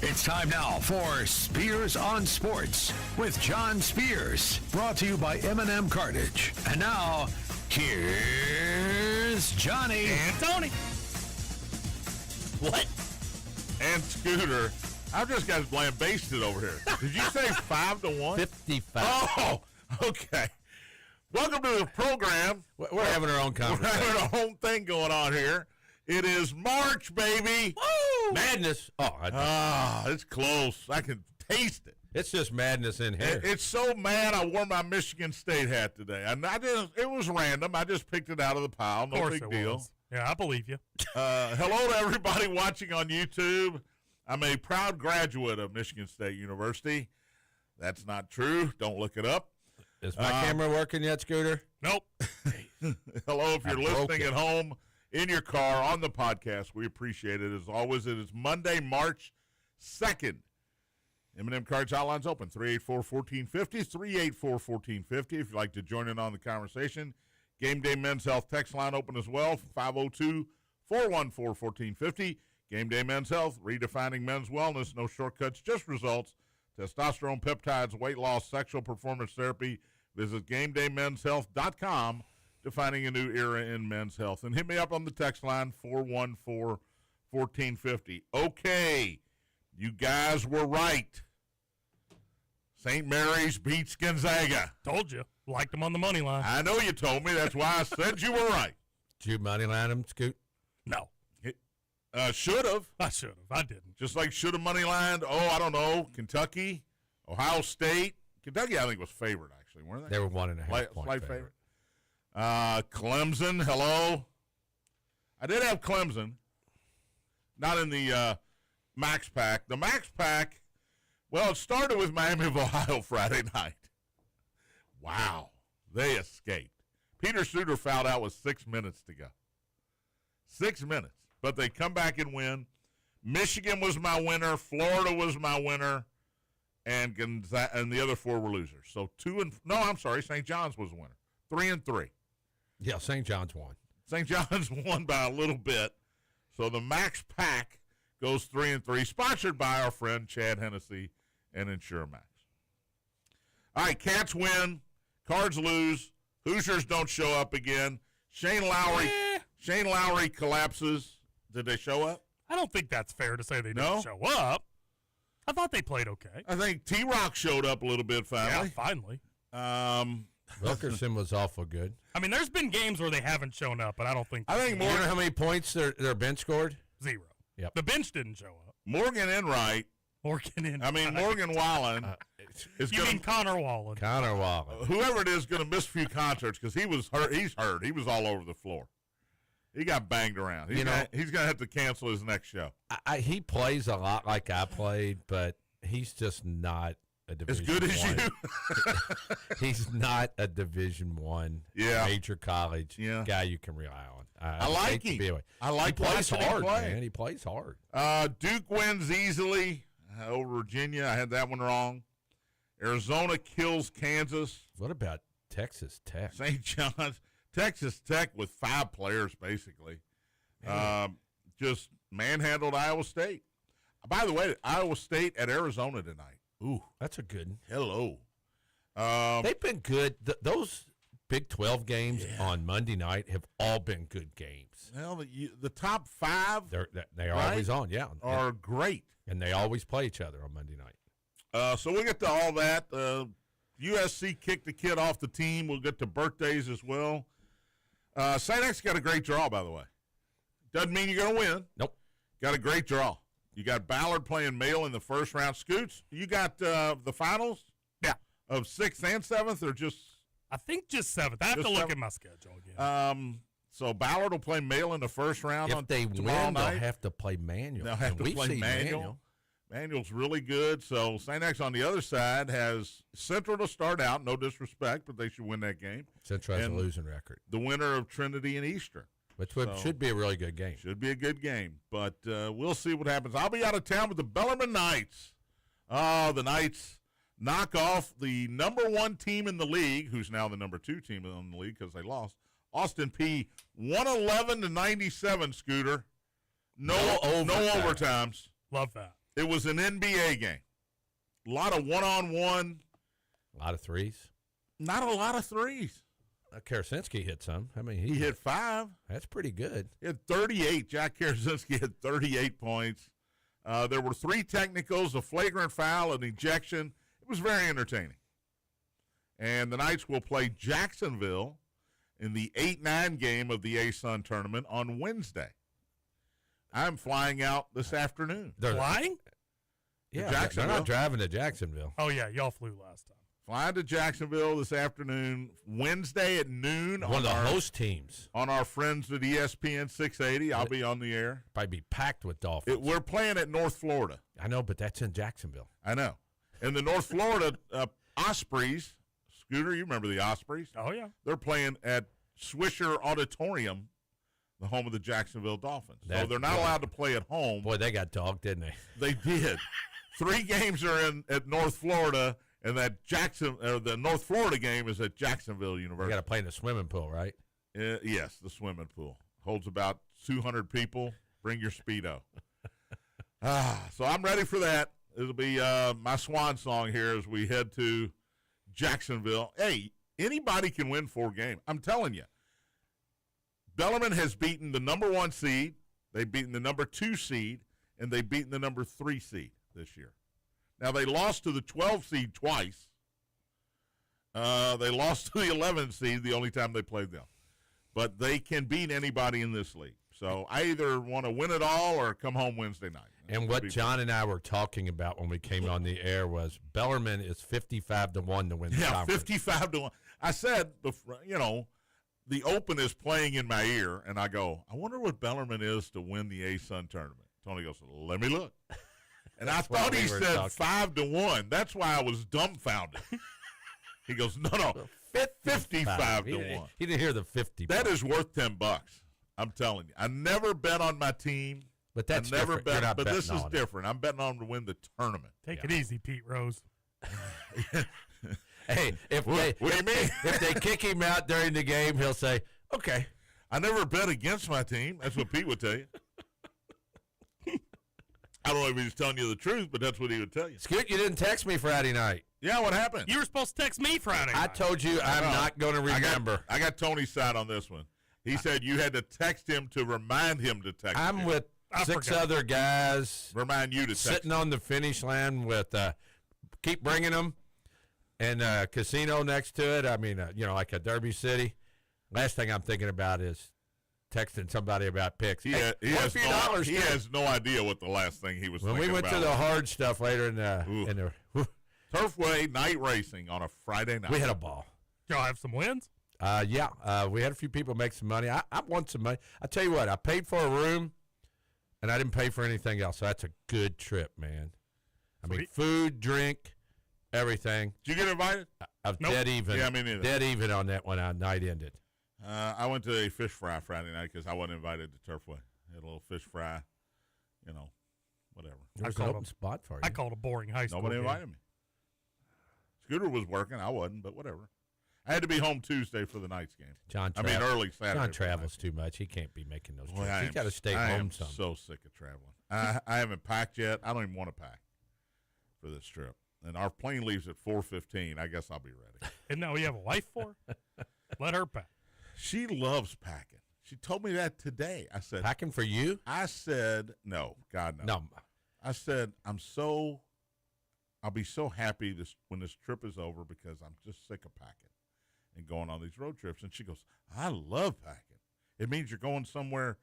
It's time now for Spears on Sports with John Spears, brought to you by M&M Cartage. And now, here's Johnny and Tony. What? And Scooter. I've just got lambasted over here. Did you say 5-1? 55. Oh, okay. Welcome to the program. We're having our own conversation. We're having our own thing going on here. It is March, baby. Woo! Madness. It's close. I can taste it. It's just madness in here. It's so mad I wore my Michigan State hat today. And I didn't. It was random. I just picked it out of the pile. No big deal. Was. Yeah, I believe you. Hello to everybody watching on YouTube. I'm a proud graduate of Michigan State University. That's not true. Don't look it up. Is my camera working yet, Scooter? Nope. Hello, if you're listening at home, in your car, on the podcast. We appreciate it. As always, it is Monday, March 2nd. M&M Cards Hotlines open, 384-1450, 384-1450. If you'd like to join in on the conversation. Gameday Men's Health text line open as well, 502-414-1450. Gameday Men's Health, redefining men's wellness. No shortcuts, just results. Testosterone, peptides, weight loss, sexual performance therapy. Visit GamedayMensHealth.com. Defining a new era in men's health. And hit me up on the text line, 414-1450. Okay, you guys were right. St. Mary's beats Gonzaga. Told you. Liked them on the money line. I know you told me. That's why I said you were right. Did you money line them, Scoot? No. Should have. I should have. I didn't. Just like should have money lined, I don't know, Kentucky, Ohio State. Kentucky, I think, was favored, actually, weren't they? They were 1.5 point slight favorite. Clemson, hello. I did have Clemson. Not in the Max Pack. The Max Pack, well, it started with Miami of Ohio Friday night. Wow. They escaped. Peter Suter fouled out with 6 minutes to go. 6 minutes. But they come back and win. Michigan was my winner. Florida was my winner. And the other four were losers. So St. John's was the winner. 3-3. Yeah, St. John's won. St. John's won by a little bit. So the Max Pack goes 3-3, sponsored by our friend Chad Hennessy and InsureMax. All right, Cats win. Cards lose. Hoosiers don't show up again. Shane Lowry collapses. Did they show up? I don't think that's fair to say they didn't show up. I thought they played okay. I think T-Rock showed up a little bit finally. Yeah, finally. Wilkerson was awful good. I mean, there's been games where they haven't shown up, but I don't think. You know how many points their bench scored? 0. Yep. The bench didn't show up. Morgan Enright. Morgan Wallen. You mean Connor Wallen? Connor Wallen. Whoever it is going to miss a few concerts because he was hurt. He's hurt. He was all over the floor. He got banged around. He's going to have to cancel his next show. He plays a lot like I played, but he's just not a Division as good as I. you. He's not a Division I major college guy you can rely on. I like him. I like he plays hard, play. man. He plays hard. Duke wins easily over Virginia. I had that one wrong. Arizona kills Kansas. What about Texas Tech? St. John's. Texas Tech with 5 players, basically. Just manhandled Iowa State. By the way, Iowa State at Arizona tonight. Ooh, that's a good one. Hello. They've been good. Those Big 12 games on Monday night have all been good games. Well, the top 5 they are always on, are great. And they always play each other on Monday night. So we'll get to all that. USC kicked the kid off the team. We'll get to birthdays as well. St. X got a great draw, by the way. Doesn't mean you're going to win. Nope. Got a great draw. You got Ballard playing Male in the first round. Scoots, you got the finals? Yeah. Of 6th and 7th or just? I think just 7th. I have to look at my schedule again. So Ballard will play Male in the first round. If they win, they'll have to play Manual. They'll have to play Manual. Manual's really good. So St. X on the other side has Central to start out. No disrespect, but they should win that game. Central has a losing record. The winner of Trinity and Eastern. Which should be a really good game. Should be a good game. But we'll see what happens. I'll be out of town with the Bellarmine Knights. Oh, the Knights knock off the number 1 team in the league, who's now the number 2 team in the league because they lost. Austin P 111-97, Scooter. No overtimes. Love that. It was an NBA game. A lot of one-on-one. A lot of threes. Not a lot of threes. Karasinski hit some. I mean, He hit 5. That's pretty good. He had 38. Jack Karasinski had 38 points. There were 3 technicals, a flagrant foul, an ejection. It was very entertaining. And the Knights will play Jacksonville in the 8-9 game of the A-Sun tournament on Wednesday. I'm flying out this afternoon. They're Flying? Yeah, Jacksonville. they're not driving to Jacksonville. Oh, yeah. Y'all flew last time. Flying to Jacksonville this afternoon, Wednesday at noon. One of the host teams. On our friends at ESPN 680. I'll be on the air. Probably be packed with Dolphins. We're playing at North Florida. I know, but that's in Jacksonville. I know. And the North Florida Ospreys, Scooter, you remember the Ospreys? Oh, yeah. They're playing at Swisher Auditorium, the home of the Jacksonville Dolphins. So they're not allowed to play at home. Boy, they got dogged, didn't they? They did. 3 games are at North Florida, and the North Florida game is at Jacksonville You University. got to play in the swimming pool, right? Yes, the swimming pool. Holds about 200 people. Bring your Speedo. So I'm ready for that. It'll be my swan song here as we head to Jacksonville. Hey, anybody can win 4 games. I'm telling you. Bellarmine has beaten the number 1 seed. They've beaten the number 2 seed, and they've beaten the number 3 seed this year. Now, they lost to the 12 seed twice. They lost to the 11 seed the only time they played them. But they can beat anybody in this league. So I either want to win it all or come home Wednesday night. And what John and I were talking about when we came on the air was Bellarmine is 55-1 to win the conference. 55-1. I said, the Open is playing in my ear, and I go, I wonder what Bellarmine is to win the A-Sun tournament. Tony goes, let me look. And I thought he said 5-1. That's why I was dumbfounded. He goes, no, 55-1. He didn't hear the 50. That is worth $10. I'm telling you. I never bet on my team. But that's I never different. bet, but this is different. I'm betting on to win the tournament. Take it easy, Pete Rose. Hey, what do you mean? If they kick him out during the game, he'll say, okay. I never bet against my team. That's what Pete would tell you. I don't know if he was telling you the truth, but that's what he would tell you. Scoot, you didn't text me Friday night. Yeah, what happened? You were supposed to text me Friday night. I told you I'm not going to remember. I got Tony's side on this one. He said you had to text him to remind him to text I'm you. with six other guys. Remind you to text sitting on the finish line with keep bringing them and casino next to it. I mean, like a Derby City. Last thing I'm thinking about is texting somebody about picks. He has no idea what the last thing he was thinking about. When we went to the hard stuff later in the Turfway night racing on a Friday night. We had a ball. Y'all have some wins? We had a few people make some money. I won some money. I tell you what, I paid for a room, and I didn't pay for anything else. So that's a good trip, man. I mean, food, drink, everything. Did you get invited? I'm dead even. Yeah, me neither. Dead even on that when our night ended. I went to a fish fry Friday night because I wasn't invited to Turfway. Had a little fish fry, whatever. There was an open spot for you. I called a boring high school Nobody game. invited me. Scooter was working. I wasn't, but whatever. I had to be home Tuesday for the night's game. Early Saturday. John travels too much. He can't be making those trips. He's got to stay I home am some. so sick of traveling. I haven't packed yet. I don't even want to pack for this trip. And our plane leaves at 4:15. I guess I'll be ready. Isn't that what you have a wife for? Let her pack. She loves packing. She told me that today. I said, packing for you? I said, no, God, no. No. I said, I'll be so happy when this trip is over because I'm just sick of packing and going on these road trips. And she goes, I love packing. It means you're going somewhere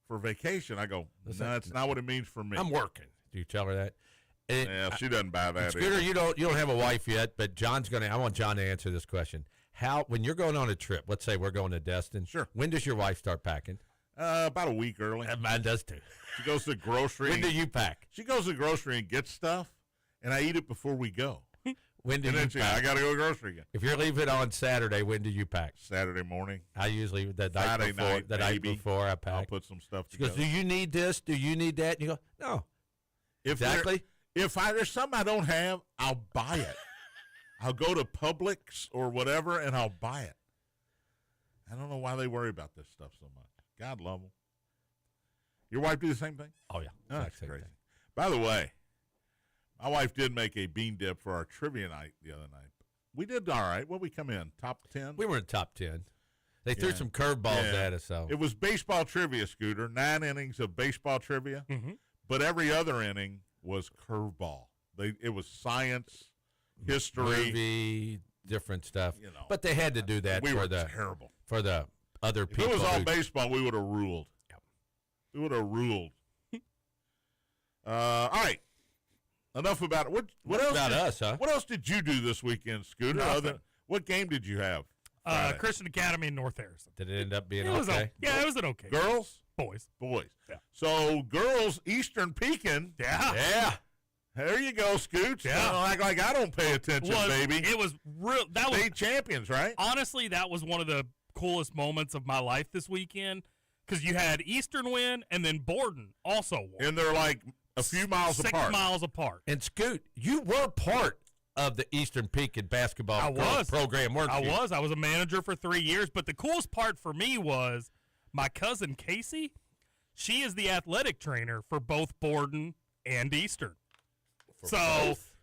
for vacation. I go, no, that's not what it means for me. I'm working. Do you tell her that? Yeah, she doesn't buy that. Scooter, you don't have a wife yet, but I want John to answer this question. When you're going on a trip, let's say we're going to Destin. Sure. When does your wife start packing? About a week early. Mine does too. She goes to the grocery. When do you pack? She goes to the grocery and gets stuff, and I eat it before we go. When do you pack? I got to go grocery again. If you're leaving on Saturday, when do you pack? Saturday morning. I usually the Friday night before I pack. I'll put some stuff together. She goes, do you need this? Do you need that? And you go, no. Exactly. If there's something I don't have, I'll buy it. I'll go to Publix or whatever, and I'll buy it. I don't know why they worry about this stuff so much. God love them. Your wife do the same thing? Oh, yeah. Oh, that's same crazy. thing. By the way, My wife did make a bean dip for our trivia night the other night. We did all right. What did we come in? Top 10? We were in top 10. They threw some curveballs at us. So it was baseball trivia, Scooter. 9 innings of baseball trivia, but every other inning was curveball. It was science, history, movie, different stuff. But they had to do that terrible. For the other people. If it was all baseball, we would have ruled. Yep. We would have ruled. All right. Enough about it. What else about us, huh? What else did you do this weekend, Scooter? What game did you have? Christian Academy in North Harrison. Did it end up being okay? Yeah, it was an okay. Girls? Boys. Yeah. So, girls, Eastern Pekin. Yeah. There you go, Scooch. Yeah. Don't act like I don't pay attention, baby. It was real. That was state champions, right? Honestly, that was one of the coolest moments of my life this weekend because you had Eastern win and then Borden also won. And they're like a few miles apart. 6 miles apart. And Scoot, you were part of the Eastern Pekin basketball program, weren't you? I was a manager for 3 years, but the coolest part for me was my cousin Casey. She is the athletic trainer for both Borden and Eastern.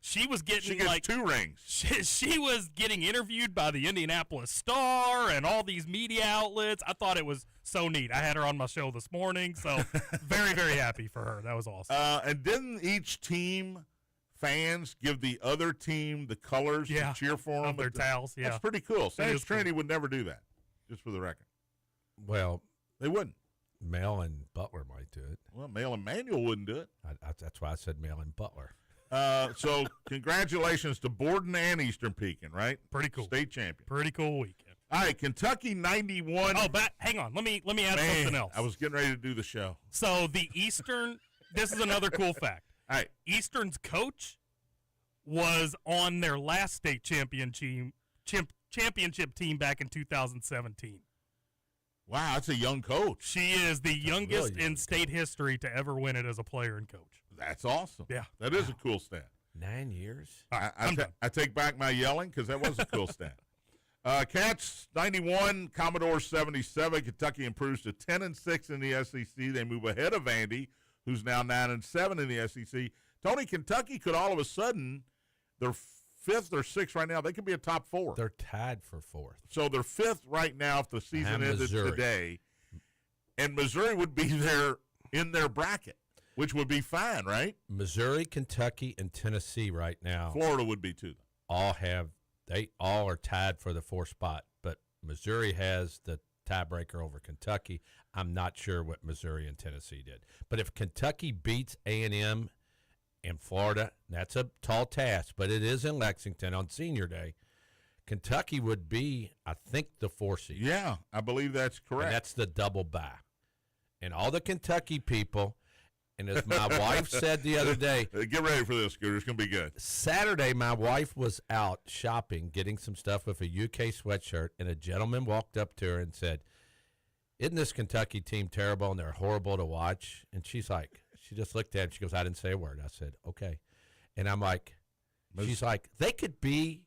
She was getting she gets 2 rings. She was getting interviewed by the Indianapolis Star and all these media outlets. I thought it was so neat. I had her on my show this morning, so very, very happy for her. That was awesome. And didn't each team fans give the other team the colors to cheer for them? Of their towels, That's pretty cool. Sage Trinity would never do that, just for the record. Well, they wouldn't. Mel and Butler might do it. Well, Mel and Manuel wouldn't do it. That's why I said Mel and Butler. So congratulations to Borden and Eastern Pekin, right? Pretty cool. State champion. Pretty cool weekend. All right, Kentucky 91. Oh, hang on. Let me add something else. I was getting ready to do the show. So the Eastern, this is another cool fact. All right. Eastern's coach was on their last state championship team back in 2017. Wow, that's a young coach. She is the youngest in state history to ever win it as a player and coach. That's awesome. Yeah. That is a cool stat. 9 years? I take back my yelling because that was a cool stat. Cats 91, Commodore 77. Kentucky improves to 10-6 in the SEC. They move ahead of Vandy, who's now 9-7 in the SEC. Tony, Kentucky could all of a sudden, they're 5th or 6th right now. They could be a top 4. They're tied for 4th. So they're 5th right now if the season ended today. And Missouri would be there in their bracket, which would be fine, right? Missouri, Kentucky, and Tennessee right now. Florida would be too. They all are tied for the 4th spot, but Missouri has the tiebreaker over Kentucky. I'm not sure what Missouri and Tennessee did. But if Kentucky beats A&M and Florida, that's a tall task, but it is in Lexington on Senior Day. Kentucky would be, I think, the 4th seed. Yeah, I believe that's correct. And that's the double bye. And all the Kentucky people, and as my wife said the other day. Get ready for this, Scooter. It's going to be good. Saturday, my wife was out shopping, getting some stuff with a UK sweatshirt, and a gentleman walked up to her and said, "Isn't this Kentucky team terrible and they're horrible to watch?" And she's like, she just looked at him. She goes, "I didn't say a word." I said, "Okay." And I'm like, she's like, they could be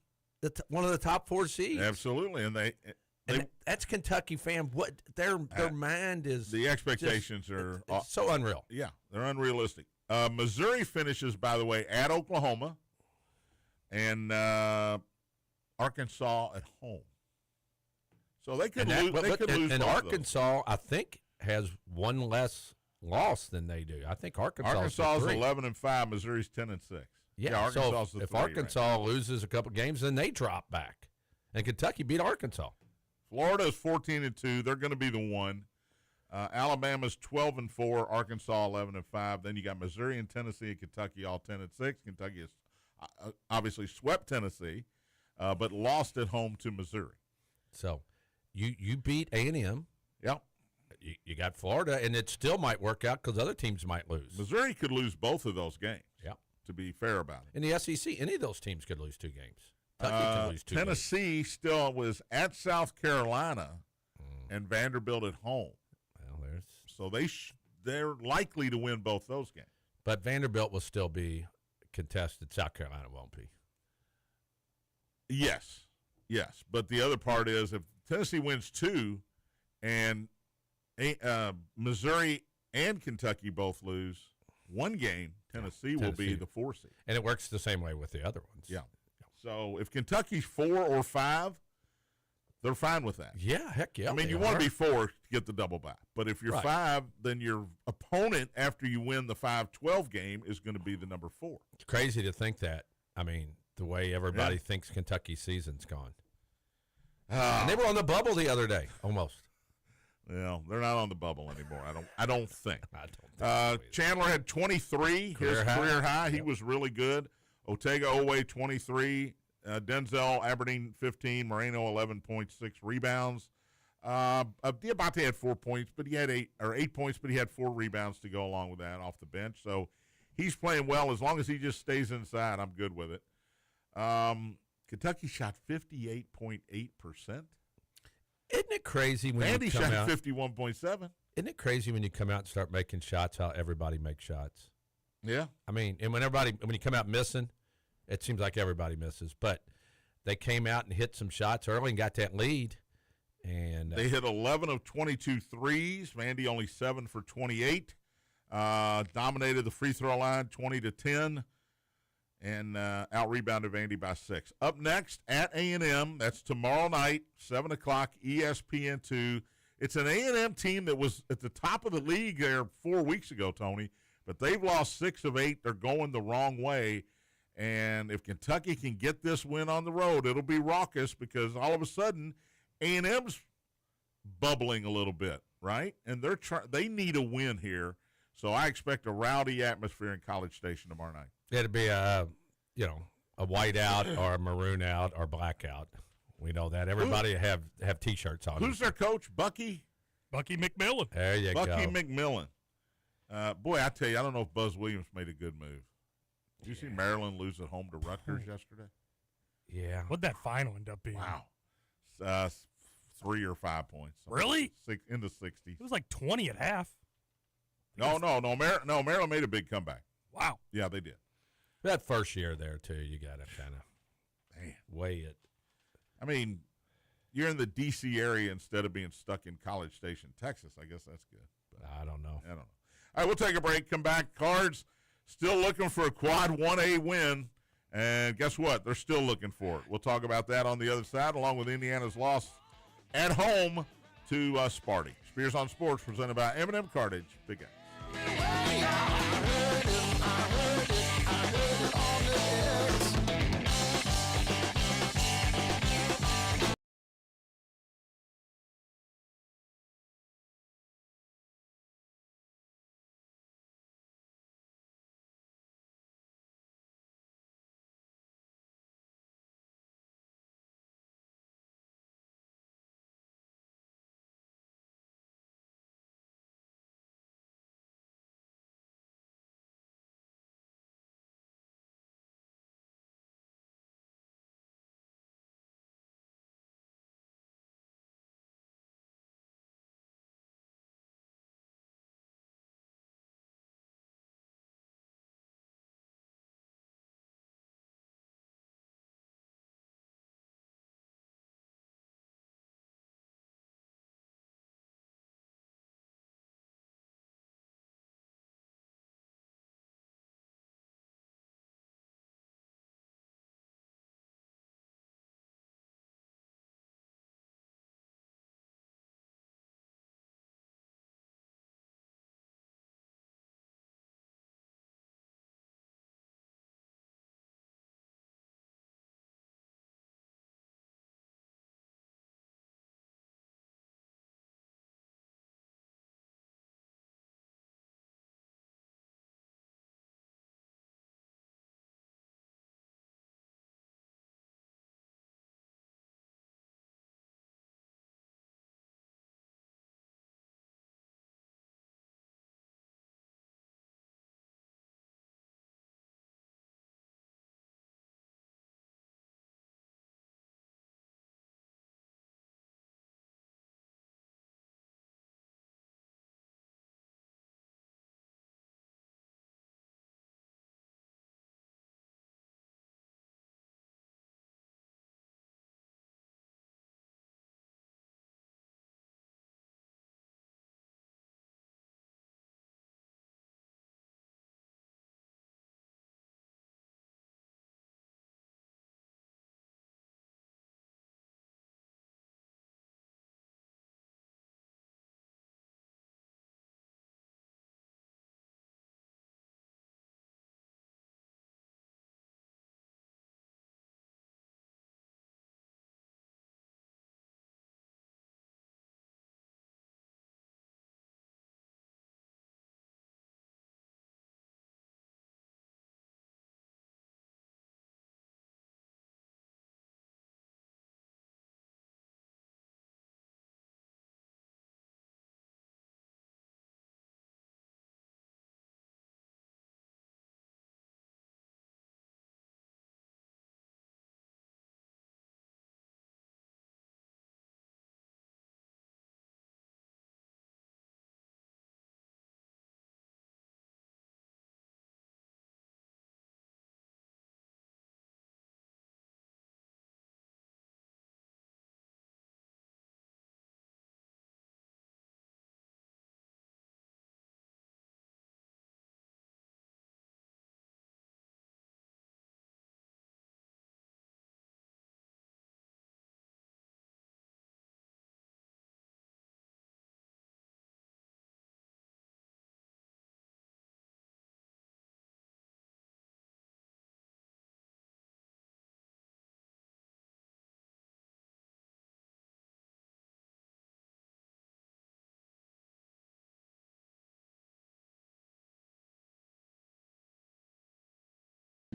one of the top 4 seeds. Absolutely. And that's Kentucky fan. What their mind is. The expectations are so unreal. Yeah, they're unrealistic. Missouri finishes, by the way, at Oklahoma and Arkansas at home. So they could lose. And Arkansas, I think, has one less loss than they do. I think Arkansas is 11-5. Missouri's 10-6. Yeah, Arkansas so if Arkansas loses a couple games, then they drop back. And Kentucky beat Arkansas. Florida is 14-2. They're going to be the 1. Alabama's 12-4. Arkansas 11-5. Then you got Missouri and Tennessee and Kentucky all 10-6. Kentucky has obviously swept Tennessee, but lost at home to Missouri. So you beat A&M. Yep. You got Florida, and it still might work out because other teams might lose. Missouri could lose both of those games. Yep. To be fair about it. In the SEC, any of those teams could lose 2 games. Kentucky could lose 2 Tennessee games. Still was at South Carolina and Vanderbilt at home. Well, so they're likely to win both those games. But Vanderbilt will still be contested. South Carolina won't be. Yes. But the other part is if Tennessee wins 2 and Missouri and Kentucky both lose, one game, Tennessee will be the 4 seed. And it works the same way with the other ones. Yeah. So if Kentucky's 4 or 5, they're fine with that. Yeah, heck yeah. I mean, you want to be 4 to get the double bye. But if you're 5, then your opponent, after you win the 5-12 game, is going to be the number 4. It's crazy to think that. I mean, the way everybody thinks Kentucky's season's gone. And they were on the bubble the other day, almost. Well, they're not on the bubble anymore. I don't think. I don't think so Chandler had 23, his career high. He was really good. Otega Owe 23, Denzel Aberdeen 15, Moreno 11.6 rebounds. Diabate had 4 points, but he had 8 points, but he had 4 rebounds to go along with that off the bench. So he's playing well. As long as he just stays inside, I'm good with it. Kentucky shot 58.8%. Isn't it crazy when Andy you come shot out? 51.7. Isn't it crazy when you come out and start making shots? How everybody makes shots. Yeah. I mean, and when you come out missing, it seems like everybody misses. But they came out and hit some shots early and got that lead. And they hit 11 of 22 threes. Vandy only 7 for 28. Dominated the free throw line 20-10, and out-rebounded Vandy by 6. Up next at A&M, that's tomorrow night, 7 o'clock, ESPN2. It's an A&M team that was at the top of the league there 4 weeks ago, Tony, but they've lost 6 of 8. They're going the wrong way, and if Kentucky can get this win on the road, it'll be raucous because all of a sudden A&M's bubbling a little bit, right? And they need a win here, so I expect a rowdy atmosphere in College Station tomorrow night. it'd be a white out or a maroon out or black out. We know that. Everybody have T-shirts on. Who's their coach? Bucky McMillan. There you go. Bucky McMillan. Boy, I tell you, I don't know if Buzz Williams made a good move. Did you see Maryland lose at home to Rutgers yesterday? Yeah. What'd that final end up being? Wow. 3 or 5 points. Really? In the 60s. It was like 20 at half. No. Maryland made a big comeback. Wow. Yeah, they did. That first year there, too, you got to kind of weigh it. I mean, you're in the D.C. area instead of being stuck in College Station, Texas. I guess that's good. But I don't know. All right, we'll take a break. Come back. Cards still looking for a quad 1A win. And guess what? They're still looking for it. We'll talk about that on the other side, along with Indiana's loss at home to Sparty. Spears on Sports, presented by M&M Cartage. Big X.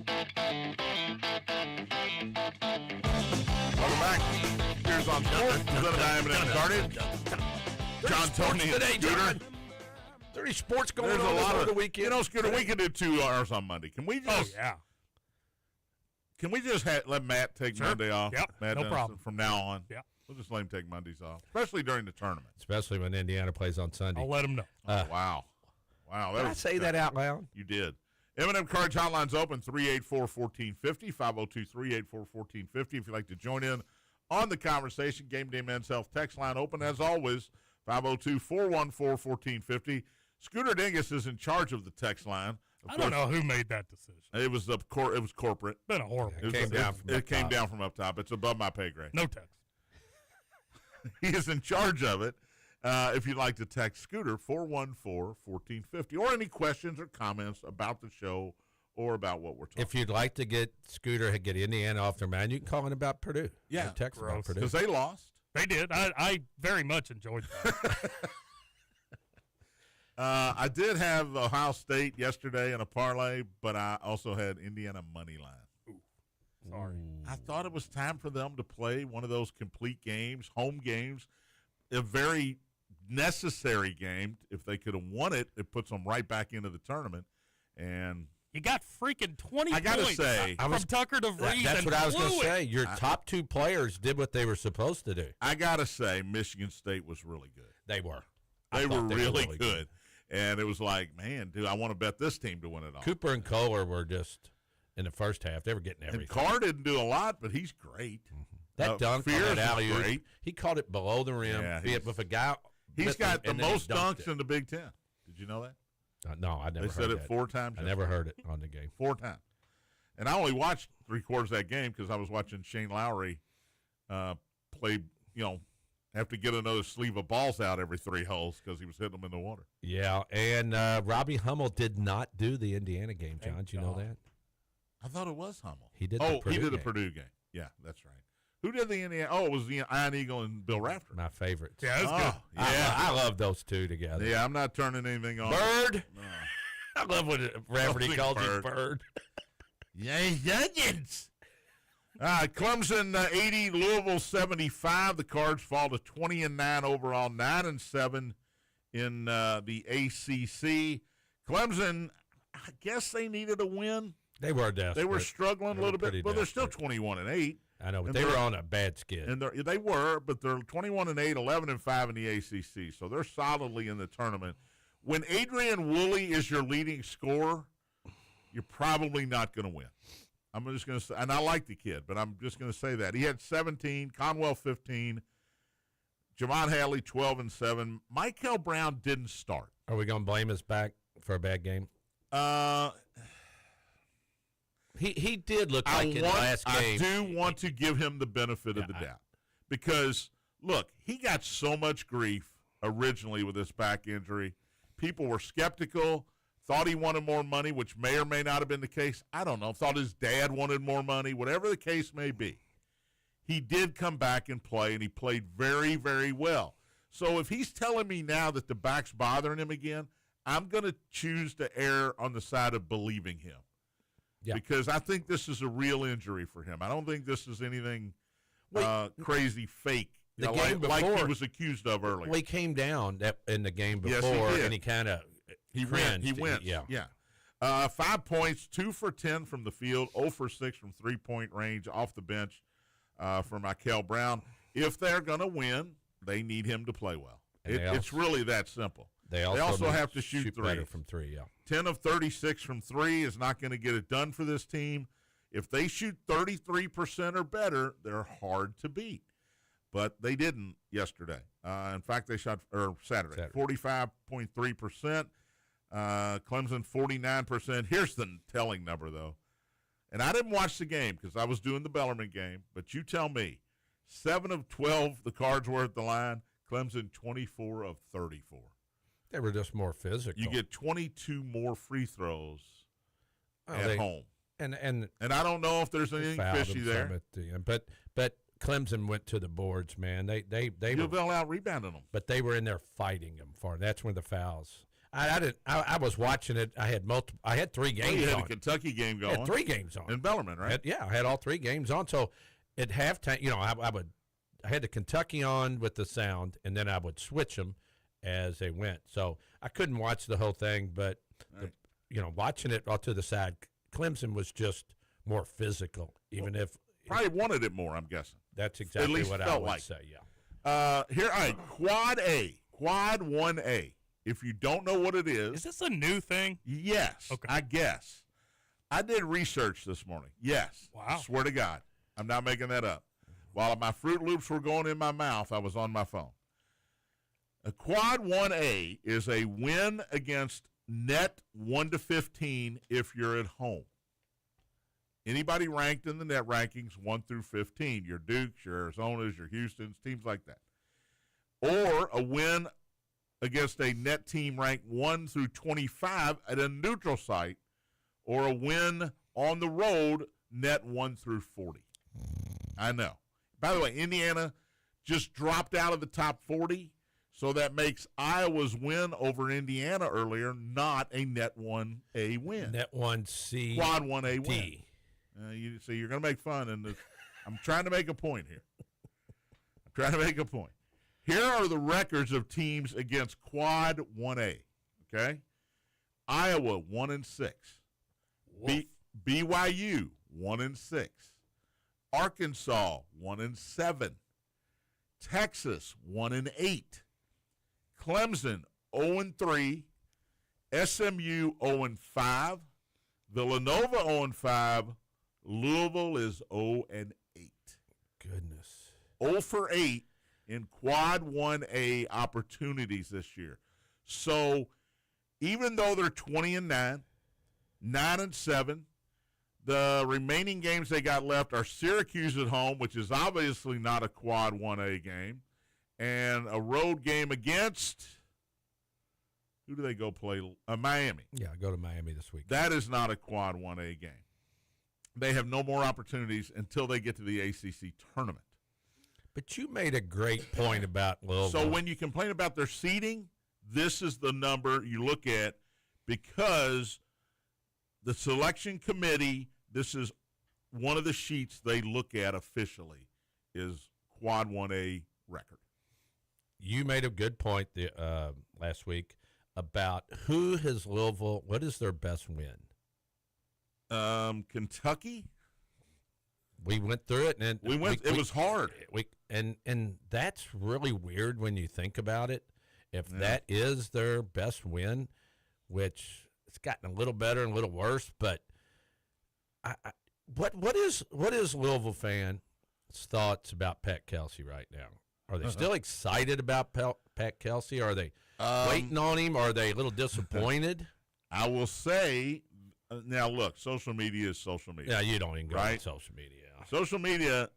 Welcome back. Here's on Sports, presented by M&M Cartage. John Tony and Scooter. 30 sports going There's on a lot over of the weekend. You know, Scooter, we can do 2 hours on Monday. Can we just? Oh yeah. Can we just let Matt take Sure. Monday off? Yep, Matt no Dennison, problem. from now on. Yeah. We'll just let him take Mondays off, especially during the tournament. Especially when Indiana plays on Sunday. I'll let them know. Wow. Did I say that out loud? You did. M&M Cartage Hotline's open, 384-1450, 502-384-1450. If you'd like to join in on the conversation, Gameday Men's Health text line open, as always, 502-414-1450. Scooter Dingus is in charge of the text line. I don't know who made that decision. It was corporate. Been a horrible. It came down from up came top. down from up top. It's above my pay grade. No text. He is in charge of it. If you'd like to text Scooter, 414-1450, or any questions or comments about the show or about what we're talking If you'd like to get Scooter, get Indiana off their mind, you can call in about Purdue. Yeah, Or text about gross. Purdue. because they lost. They did. I very much enjoyed that. I did have Ohio State yesterday in a parlay, but I also had Indiana money line. Sorry. I thought it was time for them to play one of those complete games, home games, a very necessary game. If they could have won it, it puts them right back into the tournament. And You got freaking 20 I gotta points say, from Tucker DeVries. That's and what I was going to blew it. say. Your top 2 players did what they were supposed to do. I got to say, Michigan State was really good. They were. They were thought really good. And it was like, man, dude, I want to bet this team to win it all. Cooper and Kohler were just, in the first half, they were getting And everything. Carr didn't do a lot, but he's great. That dunk on Fears that is alley-oop, great. he caught it below the rim. Yeah, Be it with a guy. He's with got the him, and then he most dunked dunks it. in the Big Ten. Did you know that? No, I never They heard said it that. 4 times. I never heard it on the game. 4 times. And I only watched 3/4 of that game because I was watching Shane Lowry play, have to get another sleeve of balls out every 3 holes because he was hitting them in the water. Yeah, and Robbie Hummel did not do the Indiana game, John. Thank Did you know God. that? I thought it was Hummel. He did the he Purdue did the game. Purdue game. Yeah, that's right. Who did the Indiana? Oh, it was the Iron Eagle and Bill Rafter. My favorites. Yeah, that's Oh, good. yeah. I love those 2 together. Yeah, I'm not turning anything on. Bird. No. I love when Rafferty Don't calls think him Bird. Bird. Yay, onions. Clemson 80, Louisville 75. The Cards fall to 20-9 overall, 9-7 in the ACC. Clemson, I guess they needed a win. They were desperate. They were struggling They a were little bit, pretty but they're still desperate. 21-8. I know, but and they were they're- on a bad skid. And they were, but they're 21-8, 11-5 in the ACC. So they're solidly in the tournament. When Adrian Woolley is your leading scorer, you're probably not going to win. I'm just going to say, and I like the kid, but I'm just going to say that. He had 17, Conwell 15, Javon Hadley 12-7. Michael Brown didn't start. Are we going to blame his back for a bad game? He did look like in the last I game. do want to give him the benefit of the doubt because, look, he got so much grief originally with this back injury. People were skeptical, thought he wanted more money, which may or may not have been the case. I don't know. Thought his dad wanted more money, whatever the case may be. He did come back and play, and he played very, very well. So if he's telling me now that the back's bothering him again, I'm going to choose to err on the side of believing him. Yeah. Because I think this is a real injury for him. I don't think this is anything crazy fake The game like he before- was accused of earlier. Well, he came down in the game Yes, before, he did. and he kind of He went. Yeah. 5 points, 2 for 10 from the field, 0 for 6 from 3-point range off the bench for Michael Brown. If they're going to win, they need him to play well. And It's really that simple. They also also need have to shoot better threes. from 3, yeah. 10 of 36 from 3 is not going to get it done for this team. If they shoot 33% or better, they're hard to beat. But they didn't yesterday. In fact, they shot Saturday. 45.3%. Clemson 49%. Here's the telling number, though. And I didn't watch the game because I was doing the Bellarmine game. But you tell me, 7 of 12, the Cards were at the line. Clemson 24 of 34. They were just more physical. You get 22 more free throws Oh, at home. And I don't know if there's anything fouled fishy him there. some at the end. But Clemson went to the boards, man. They were, Uville out rebounded them. but they were in there fighting them for. That's when the fouls. I didn't. I was watching it. I had multiple. I had 3 Oh, games you had on. a Kentucky game I going. had 3 games on. In Bellarmine, right? I had all 3 games on. So at halftime, I had the Kentucky on with the sound, and then I would switch them as they went. So I couldn't watch the whole thing, but Right. watching it off to the side, Clemson was just more physical. Even if Probably wanted it more, I'm guessing. that's exactly least what I felt would like. say. Yeah. Here, all right, Quad 1A. If you don't know what it Is this a new thing? yes, Okay. I guess. I did research this morning. Yes. Wow. Swear to God. I'm not making that up. While my Fruit Loops were going in my mouth, I was on my phone. A Quad 1A is a win against net 1 to 15 if you're at home. Anybody ranked in the net rankings 1 through 15, your Dukes, your Arizonas, your Houstons, teams like that. Or a win against a net team ranked 1 through 25 at a neutral site, or a win on the road net 1 through 40. I know. By the way, Indiana just dropped out of the top 40, so that makes Iowa's win over Indiana earlier not a net 1A win. Net 1C. Quad 1A win. D. So you're going to make fun, and I'm trying to make a point here. Here are the records of teams against Quad 1A. Okay, Iowa 1-6, BYU 1-6, Arkansas 1-7, Texas 1-8, Clemson 0-3, SMU 0-5, Villanova 0-5. Louisville is 0-8. Goodness. 0 for 8 in Quad 1A opportunities this year. So even though they're 20-9, 9-7, the remaining games they got left are Syracuse at home, which is obviously not a Quad 1A game, and a road game against, who do they go play? Miami. Yeah, go to Miami this week. That is not a Quad 1A game. They have no more opportunities until they get to the ACC tournament. But you made a great point about Louisville. So when you complain about their seeding, this is the number you look at, because the selection committee, this is one of the sheets they look at officially, is Quad 1A record. You made a good point last week about who has Louisville, what is their best win? Kentucky. We went through it, and It was hard. And that's really weird when you think about it. If that is their best win, which it's gotten a little better and a little worse, but what is Louisville fans' thoughts about Pat Kelsey right now? Are they still excited about Pat Kelsey? Are they waiting on him? Are they a little disappointed? I will say, now look, social media is social media. Yeah, you don't even go on Right? social media. Social media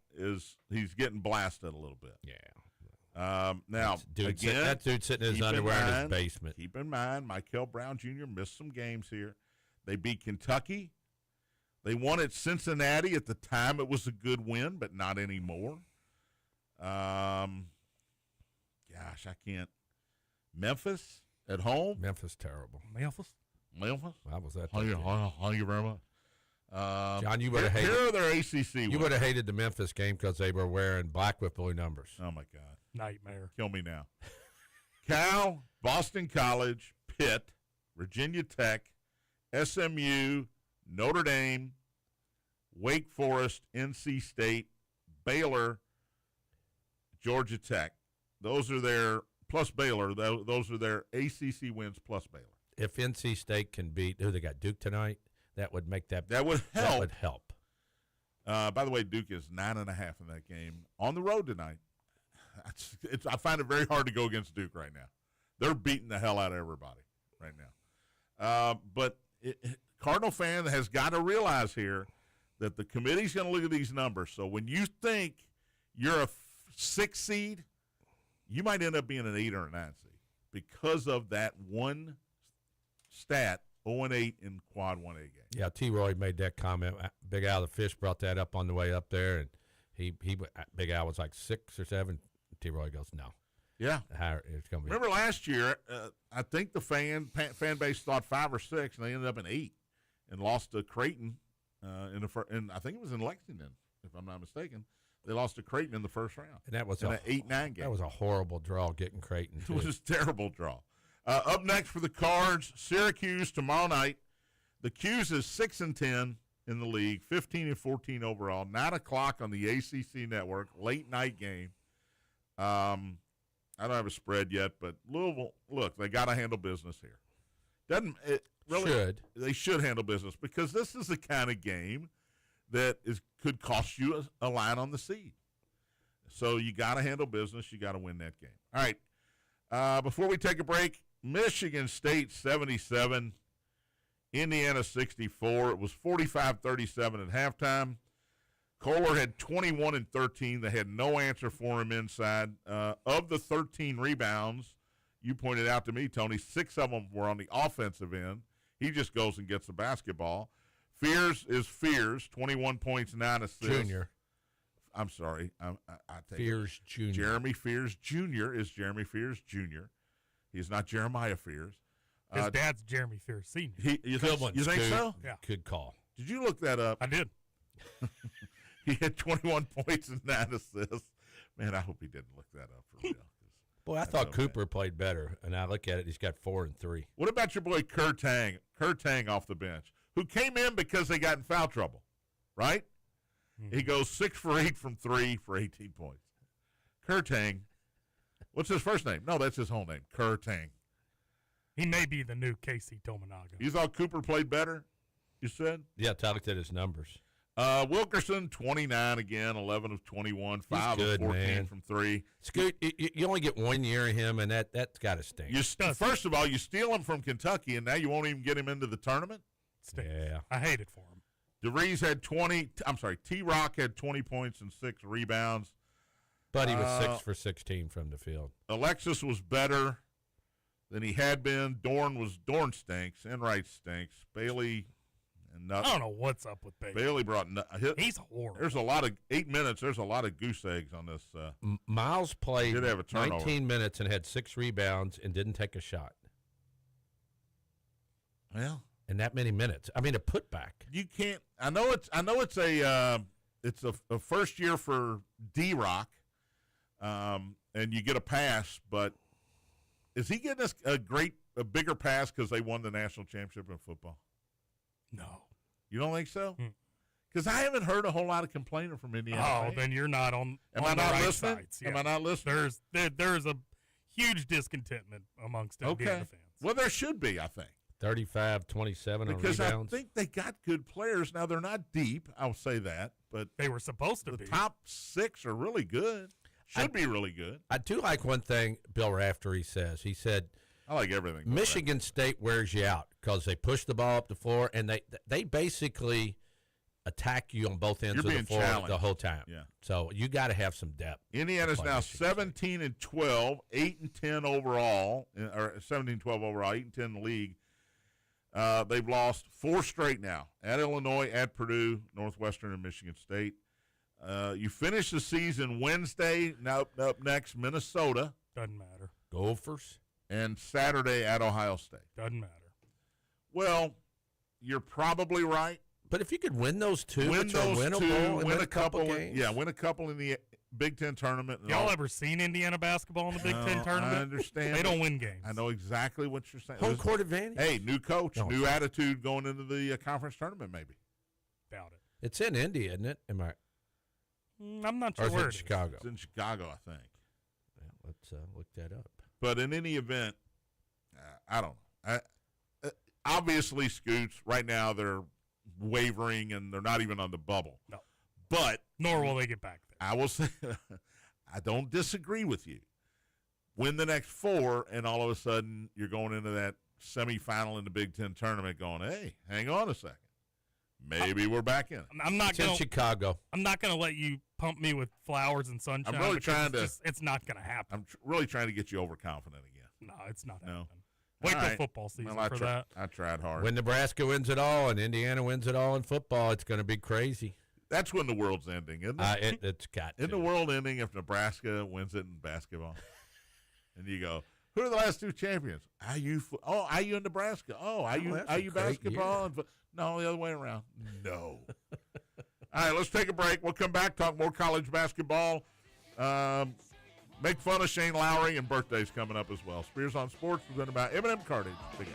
he's getting blasted a little bit. Yeah. Now, again, that dude sitting in his keep in underwear in his mind- basement. Keep in mind, Michael Brown Jr. missed some games here. They beat Kentucky. They won at Cincinnati. At the time, it was a good win, but not anymore. Gosh, I can't. Memphis at home. Memphis terrible. Memphis? How was that? Thank you very much. John, you would have hated. Here are their ACC You wins. would have hated the Memphis game because they were wearing black with blue numbers. Oh, my God. Nightmare. Kill me now. Cal, Boston College, Pitt, Virginia Tech, SMU, Notre Dame, Wake Forest, NC State, Baylor, Georgia Tech. Those are their, plus Baylor, those are their ACC wins plus Baylor. If NC State can beat who they got Duke tonight, that would make that. That would help. That would help. By the way, Duke is 9.5 in that game on the road tonight. I find it very hard to go against Duke right now. They're beating the hell out of everybody right now. But Cardinal fan has got to realize here that the committee's going to look at these numbers. So when you think you're a 6 seed, you might end up being an 8 or a 9 seed because of that one stat, 0-8 in Quad 1A game. Yeah, T. Roy made that comment. Big Al the Fish brought that up on the way up there, and he Big Al was like 6 or 7. T. Roy goes, no. Yeah. the higher it's going to be. Remember last year, I think the fan base thought 5 or 6, and they ended up in 8 and lost to Creighton and I think it was in Lexington, if I'm not mistaken. They lost to Creighton in the first round. And that was an 8-9 game. That was a horrible draw getting Creighton. It was a terrible draw. Up next for the Cards, Syracuse tomorrow night. The Q's is 6-10 in the league, 15-14 overall. 9 o'clock on the ACC network, late night game. I don't have a spread yet, but Louisville, look, they got to handle business here. They should handle business because this is the kind of game that could cost you a line on the seed. So you got to handle business. You got to win that game. All right. Before we take a break, Michigan State 77, Indiana 64. It was 45-37 at halftime. Kohler had 21 and 13. They had no answer for him inside. Of the 13 rebounds, you pointed out to me, Tony, 6 of them were on the offensive end. He just goes and gets the basketball. Fears is Fears, 21 points, 9 assists. Junior. I'm sorry. I take Fears Jr. Jeremy Fears Jr. is Jeremy Fears Jr. He's not Jeremiah Fears. His dad's Jeremy Fears Sr. You think so? Yeah. Good call. Did you look that up? I did. He had 21 points and 9 assists. Man, I hope he didn't look that up for real. Boy, I thought Cooper played better, and I look at it, he's got 4 and 3. What about your boy Kerr Tang off the bench, who came in because they got in foul trouble, right? Mm-hmm. He goes 6 for 8 from 3 for 18 points. Kerr Tang, what's his first name? No, that's his whole name, Kerr Tang. He may be the new Casey Tominaga. You thought Cooper played better, you said? Yeah, I looked at his numbers. Wilkerson, 29 again, 11 of 21, 5 of 14 from 3. Scoot, you only get 1 year of him, and that's got to stink. First of all, you steal him from Kentucky, and now you won't even get him into the tournament? Stinks. Yeah. I hate it for him. DeVries had T-Rock had 20 points and 6 rebounds. But he was 6 for 16 from the field. Alexis was better than he had been. Dorn stinks. Enright stinks. Bailey and I don't know what's up with Bailey. Bailey brought he's horrible. There's a lot of 8 minutes. There's a lot of goose eggs on this. Miles played did have a turnover. 19 minutes and had 6 rebounds and didn't take a shot. Well, in that many minutes, I mean, a putback. You can't. I know it's a first year for D-Rock, and you get a pass, but is he getting us a bigger pass because they won the national championship in football? No. You don't think so? Because I haven't heard a whole lot of complaining from Indiana. Oh, then you're not on. Am on I the not right listening? sides. Yeah. Am I not listening? There's a huge discontentment amongst Indiana fans. Well, there should be, I think. 35, 27 on because rebounds. I think they got good players. Now, they're not deep, I'll say that, but they were supposed to the be. top 6 are really good. Should be really good. I do like one thing Bill Raftery says. He said, I like everything. Michigan State wears you out because they push the ball up the floor, and they basically attack you on both ends of the floor the whole time. Yeah. So you got to have some depth. Indiana's now 17 and 12, 8 and 10 overall, or 17 12 overall, 8 and 10 in the league. They've lost 4 straight now at Illinois, at Purdue, Northwestern, and Michigan State. You finish the season Wednesday. Now up next, Minnesota. Doesn't matter. Gophers. And Saturday at Ohio State. Doesn't matter. Well, you're probably right. But if you could win those two, win a couple games. Yeah, win a couple in the Big Ten tournament. Y'all ever seen Indiana basketball in the Big Ten tournament? I understand. They don't win games. I know exactly what you're saying. Home court advantage. Hey, new coach, new attitude going into the conference tournament, maybe. Doubt it. It's in Indy, isn't it? Am I? I'm not sure. Or is it in Chicago? It's in Chicago, I think. Yeah, let's look that up. But in any event, I don't know. Obviously, Scoots, right now they're wavering and they're not even on the bubble. No. But nor will they get back there. I will say, I don't disagree with you. Win the next 4, and all of a sudden you're going into that semifinal in the Big Ten tournament going, hey, hang on a second. Maybe we're back in it. I'm not in Chicago. I'm not going to let you pump me with flowers and sunshine. I'm really trying to. It's not going to happen. I'm really trying to get you overconfident again. No, it's not happening. No. Wait till football season for that. I tried hard. When Nebraska wins it all and Indiana wins it all in football, it's going to be crazy. That's when the world's ending, isn't it? It's got to. Isn't the world ending if Nebraska wins it in basketball? And you go, who are the last two champions? IU and Nebraska. Oh, that's a IU great basketball. No, the other way around. No. All right, let's take a break. We'll come back, talk more college basketball. Make fun of Shane Lowry, and birthdays coming up as well. Spears on Sports, presented by M&M Cartage. Begin.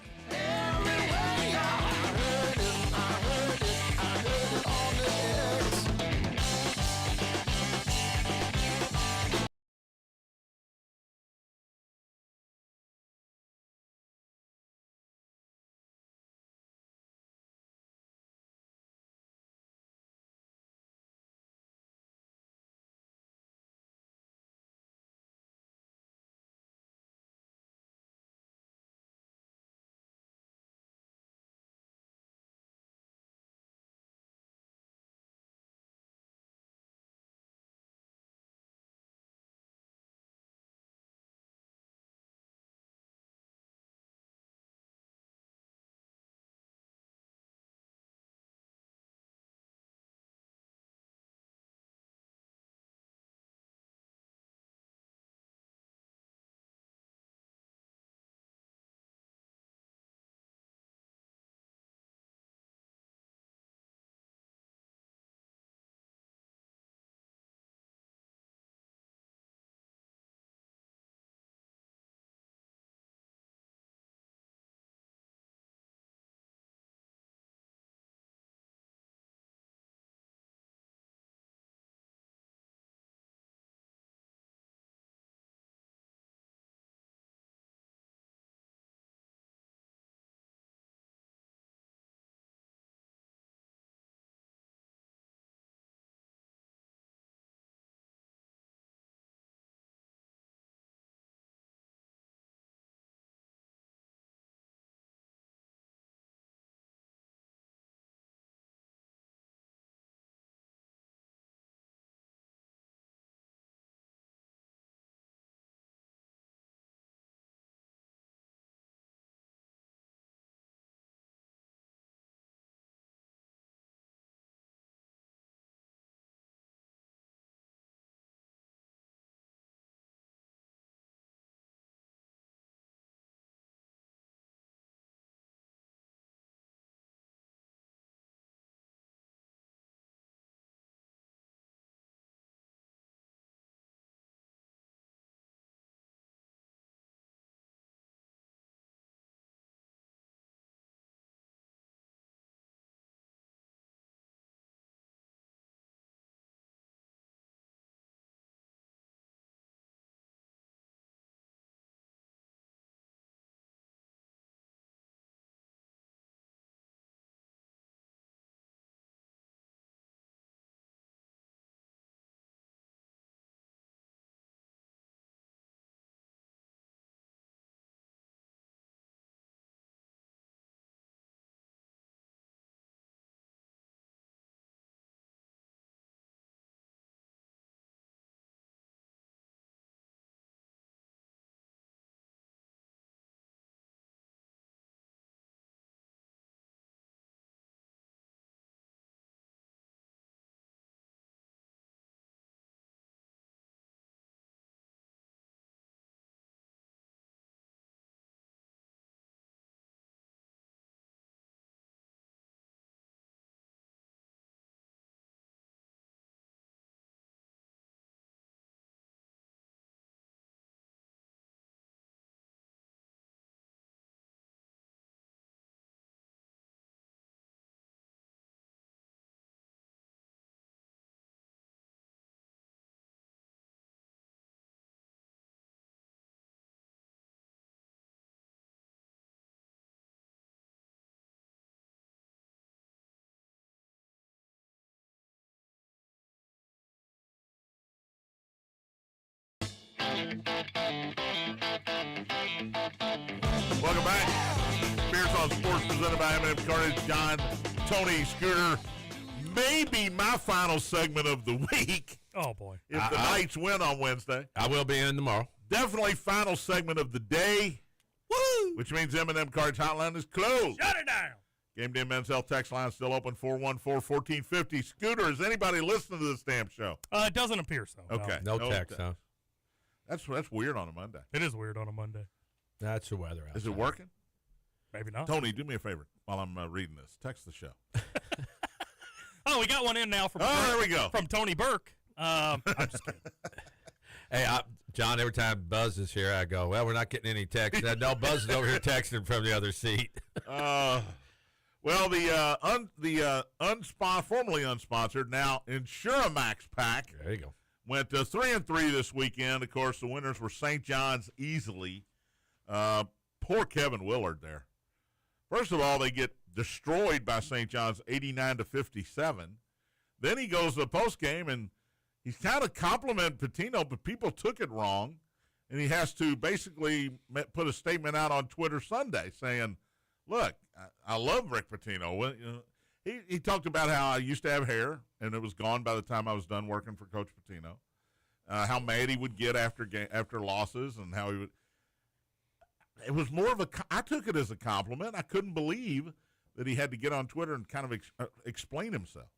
Welcome back. Spears on Sports, presented by M&M Cartage. John, Tony, Scooter. Maybe my final segment of the week. Oh, boy. If the Knights win on Wednesday. I will be in tomorrow. Definitely final segment of the day. Woo! Which means M&M Cartage Hotline is closed. Shut it down. Gameday Men's Health text line still open, 414-1450. Scooter, is anybody listening to this damn show? It doesn't appear so. Okay. No text, huh? That's weird on a Monday. It is weird on a Monday. That's the weather outside. Is it working? Maybe not. Tony, do me a favor while I'm reading this. Text the show. Oh, we got one in now from there we go. From Tony Burke. I'm just kidding. Hey, John, every time Buzz is here, I go, well, we're not getting any text. No, Buzz is over here texting from the other seat. Well, the formerly unsponsored, now Insura-Max pack. There you go. Went 3-3 this weekend. Of course, the winners were St. John's easily. Poor Kevin Willard there. First of all, they get destroyed by St. John's 89-57. Then he goes to the postgame, and he's kind of complimenting Patino, but people took it wrong. And he has to basically put a statement out on Twitter Sunday saying, look, I love Rick Pitino. Well, he talked about how I used to have hair, and it was gone by the time I was done working for Coach Pitino. How mad he would get after losses, and how he would. It was more of I took it as a compliment. I couldn't believe that he had to get on Twitter and kind of explain himself.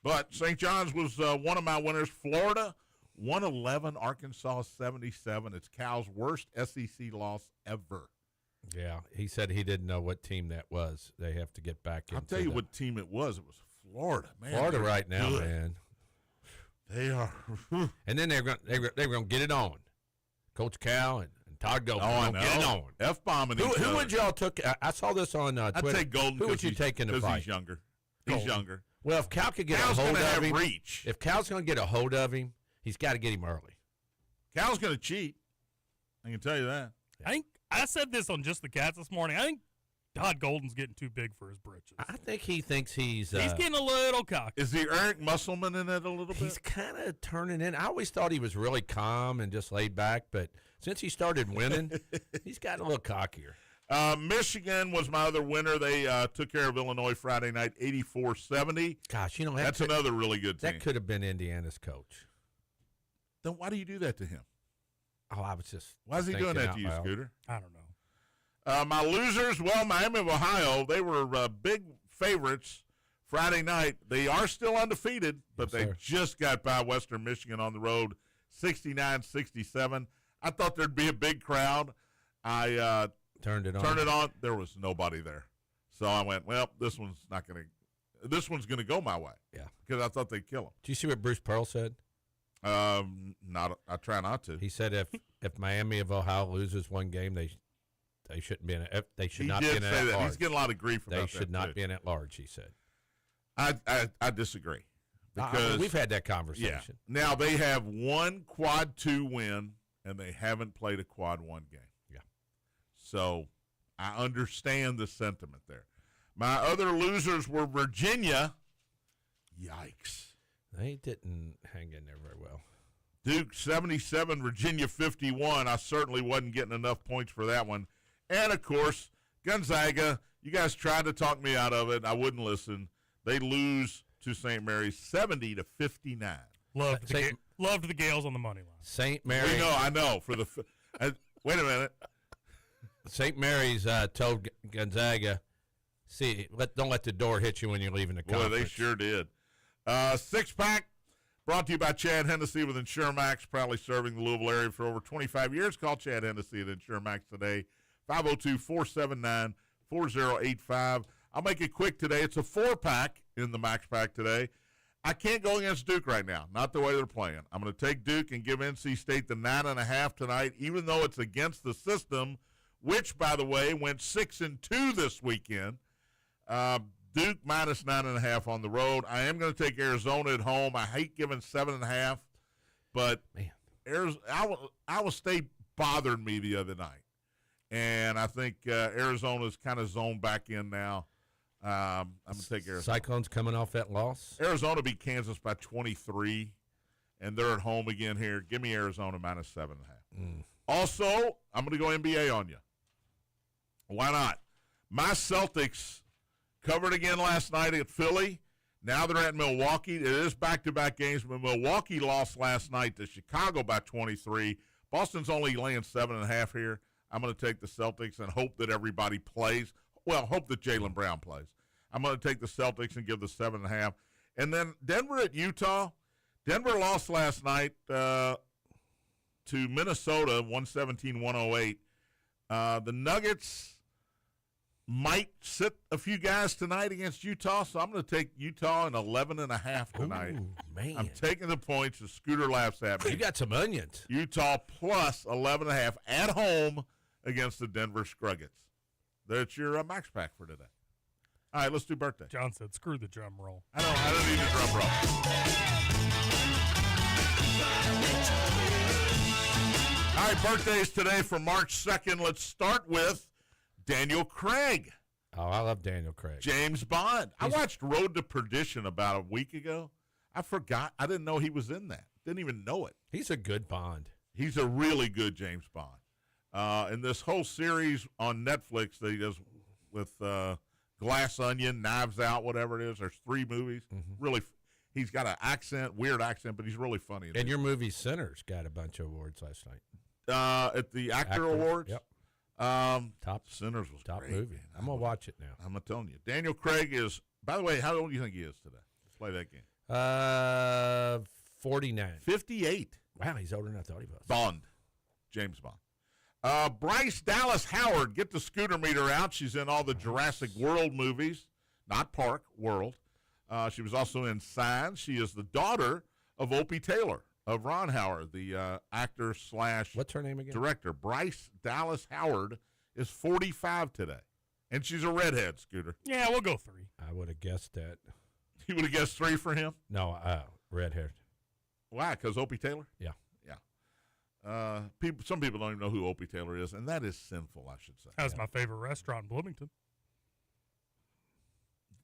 But St. John's was one of my winners. Florida 111, Arkansas 77. It's Cal's worst SEC loss ever. Yeah, he said he didn't know what team that was. They have to get back into I'll tell you what team it was. It was Florida, man. Florida right now, good. man. They are. And then they're going to get it on. Coach Cal and Todd Golden. I know. Get it on. F-bombing each other. Who would y'all took? I saw this on Twitter. I'd take Golden. Who would you take in the fight? He's younger. He's younger. Well, if Cal could get Cal's a hold gonna of have him, reach. If Cal's going to get a hold of him, he's got to get him early. Cal's going to cheat. I can tell you that. I said this on Just the Cats this morning. I think Todd Golden's getting too big for his britches. I think he thinks he's getting a little cocky. Is the Eric Musselman in it a little bit? He's kind of turning in. I always thought he was really calm and just laid back, but since he started winning, he's gotten a little cockier. Michigan was my other winner. They took care of Illinois Friday night, 84-70. Gosh, that's another really good team. That could have been Indiana's coach. Then why do you do that to him? Oh, I was just. Why is he doing that to you, Scooter? I don't know. My losers, well, Miami of Ohio, they were big favorites Friday night. They are still undefeated, but they just got by Western Michigan on the road, 69-67. I thought there'd be a big crowd. I turned it on. There was nobody there. So I went, well, this one's going to go my way. Yeah. Because I thought they'd kill him. Did you see what Bruce Pearl said? I try not to. He said if Miami of Ohio loses one game, they shouldn't be in it. They should not be in it at large. He's getting a lot of grief about that. They should not be in at large, he said. I disagree. Because we've had that conversation. Yeah. Now they have one quad 2 win, and they haven't played a quad 1 game. Yeah. So I understand the sentiment there. My other losers were Virginia. Yikes. They didn't hang in there very well. Duke 77, Virginia 51. I certainly wasn't getting enough points for that one. And, of course, Gonzaga, you guys tried to talk me out of it. I wouldn't listen. They lose to St. Mary's 70-59. Loved the Gales on the money line. St. Mary's. I know. Wait a minute. St. Mary's told Gonzaga, don't let the door hit you when you're leaving the conference. Boy, they sure did. Six-pack brought to you by Chad Hennessy with Insura-Max, proudly serving the Louisville area for over 25 years. Call Chad Hennessy at Insura-Max today, 502-479-4085. I'll make it quick today. It's a 4-pack in the Max Pack today. I can't go against Duke right now, not the way they're playing. I'm going to take Duke and give NC State the 9.5 tonight, even though it's against the system, which, by the way, went 6-2 this weekend. Duke minus 9.5 on the road. I am going to take Arizona at home. I hate giving 7.5, but Iowa State bothered me the other night, and I think Arizona's kind of zoned back in now. I'm going to take Arizona. Cyclones coming off that loss. Arizona beat Kansas by 23, and they're at home again here. Give me Arizona minus 7.5. Also, I'm going to go NBA on you. Why not? My Celtics covered again last night at Philly. Now they're at Milwaukee. It is back-to-back games, but Milwaukee lost last night to Chicago by 23. Boston's only laying 7.5 here. I'm going to take the Celtics and hope that everybody plays. Well, hope that Jaylen Brown plays. I'm going to take the Celtics and give the 7.5. And then Denver at Utah. Denver lost last night. to Minnesota, 117-108. The Nuggets might sit a few guys tonight against Utah, so I'm going to take Utah in 11.5 tonight. Ooh, man. I'm taking the points. The Scooter laughs at me. You got some onions. Utah plus 11.5 at home against the Denver Scruggets. That's your Max Pack for today. All right, let's do birthday. John said, "Screw the drum roll." I don't need a drum roll. All right, birthdays today for March 2nd. Let's start with Daniel Craig. Oh, I love Daniel Craig. James Bond. I watched Road to Perdition about a week ago. I forgot. I didn't know he was in that. Didn't even know it. He's a good Bond. He's a really good James Bond. And this whole series on Netflix that he does with Glass Onion, Knives Out, whatever it is, there's 3 movies. Really, he's got an accent, weird accent, but he's really funny. And your movie Sinners got a bunch of awards last night. At the Actor Awards? Yep. Top Sinners was top great, movie. man. I'm going to watch it now. I'm telling you. Daniel Craig is, by the way, how old do you think he is today? Let's play that game. 49. 58. Wow, he's older than I thought he was. Bond. James Bond. Bryce Dallas Howard, get the scooter meter out. She's in all the Jurassic World movies, not Park, World. She was also in Signs. She is the daughter of Opie Taylor, of Ron Howard, the actor slash What's her name again? director. Bryce Dallas Howard is 45 today, and she's a redhead, Scooter. Yeah, we'll go 3. I would have guessed that. You would have guessed 3 for him? No, red haired. Why? Because Opie Taylor? Yeah. Some people don't even know who Opie Taylor is, and that is sinful, I should say. That was my favorite restaurant in Bloomington.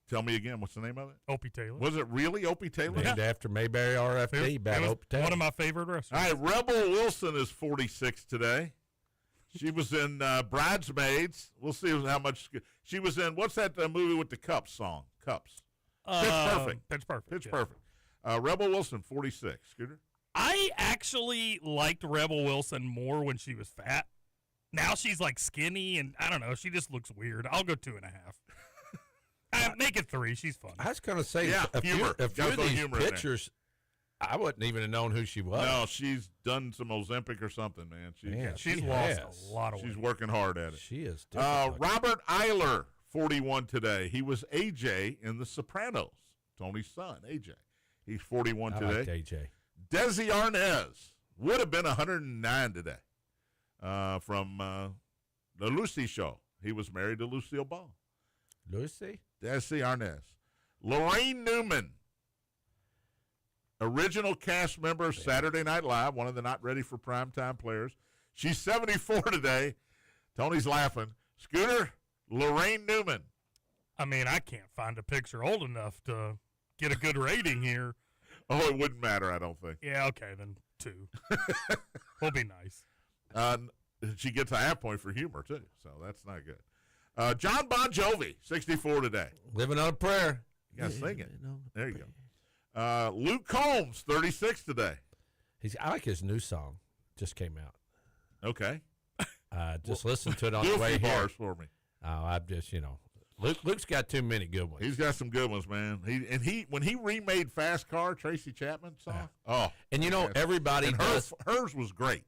Tell me again, what's the name of it? Opie Taylor. Was it really Opie Taylor? Named after Mayberry RFD. It Bad was Hope Taylor. one of my favorite All restaurants. right, Rebel Wilson is 46 today. She was in Bridesmaids. We'll see how much. She was in, what's that movie with the Cups song? Cups. Pitch Perfect. Pitch Perfect. Pitch yeah. Perfect. Rebel Wilson, 46. Scooter? I actually liked Rebel Wilson more when she was fat. Now she's like skinny, and I don't know. She just looks weird. I'll go 2.5. Make it 3. She's fun. I was going to say, Yeah, humor. a few Got of some these humor in there. pictures, I wouldn't even have known who she was. No, she's done some Ozempic or something, man. Man, She's she lost has. a lot of She's weight. working hard at it. She is different. Robert Eiler, 41 today. He was AJ in The Sopranos, Tony's son, AJ. He's 41 I today. liked AJ. Desi Arnaz would have been 109 today from the Lucy Show. He was married to Lucille Ball. Lucy? Desi Arnaz. Lorraine Newman, original cast member of Saturday Night Live, one of the not ready for primetime players. She's 74 today. Tony's laughing. Scooter, Lorraine Newman. I mean, I can't find a picture old enough to get a good rating here. Oh, it wouldn't matter, I don't think. Yeah, okay, then 2. Will be nice. She gets a half point for humor, too, so that's not good. John Bon Jovi, 64 today. Living on a prayer. You got to sing it. There you go. Luke Combs, 36 today. I like his new song. Just came out. Okay. Just listen to it on Do the a way few here. bars for me. Oh, I'm just, Luke's got too many good ones. He's got some good ones, man. When he remade Fast Car, Tracy Chapman song. And everybody and does. hers was great,